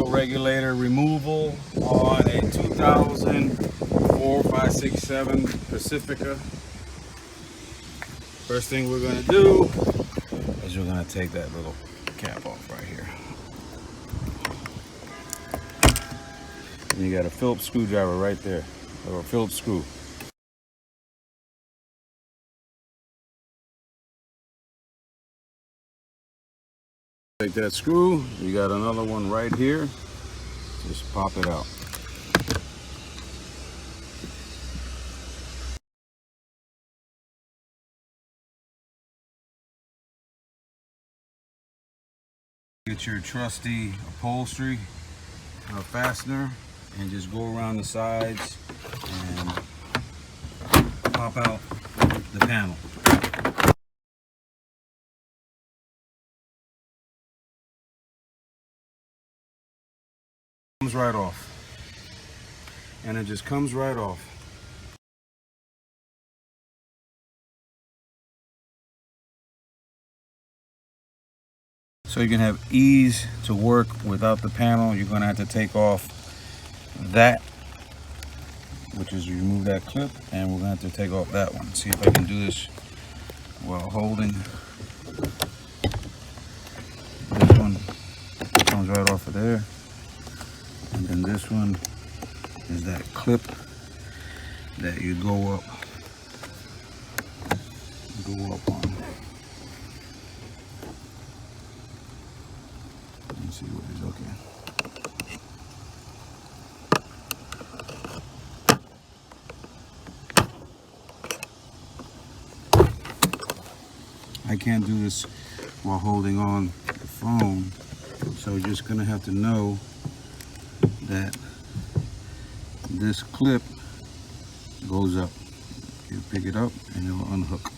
window regulator removal on a 2004 567 Pacifica. First thing we're going to do is we're going to take that little cap off right here. And you got a Phillips screwdriver right there, or a Phillips screw. Take that screw, you got another one right here, just pop it out. Get your trusty upholstery fastener and just go around the sides and pop out the panel. Comes right off, and it just comes right off. So you can have ease to work without the panel. You're going to have to take off that, which is remove that clip, and we're going to have to take off that one. See if I can do this while holding. This one comes right off of there. And then this one is that clip that you go up on. Let me see what is okay. I can't do this while holding on the phone, so you're just gonna have to know that this clip goes up. You pick it up and it will unhook.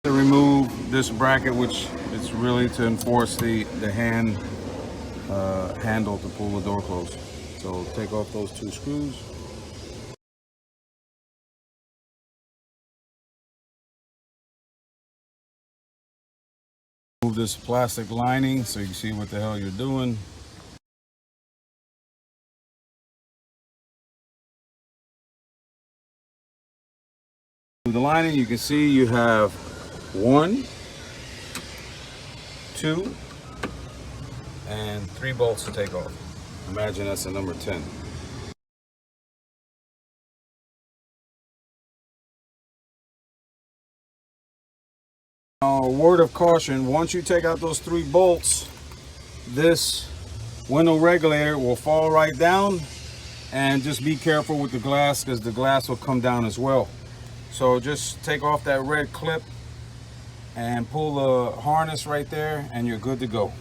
To remove this bracket, which is really to enforce the handle to pull the door closed. So take off those two screws. Move this plastic lining so you can see what the hell you're doing. With the lining, you can see you have 1, 2, and 3 bolts to take off. Imagine that's a number 10. A word of caution, once you take out those 3 bolts, this window regulator will fall right down, and just be careful with the glass because the glass will come down as well. So just take off that red clip and pull the harness right there and you're good to go.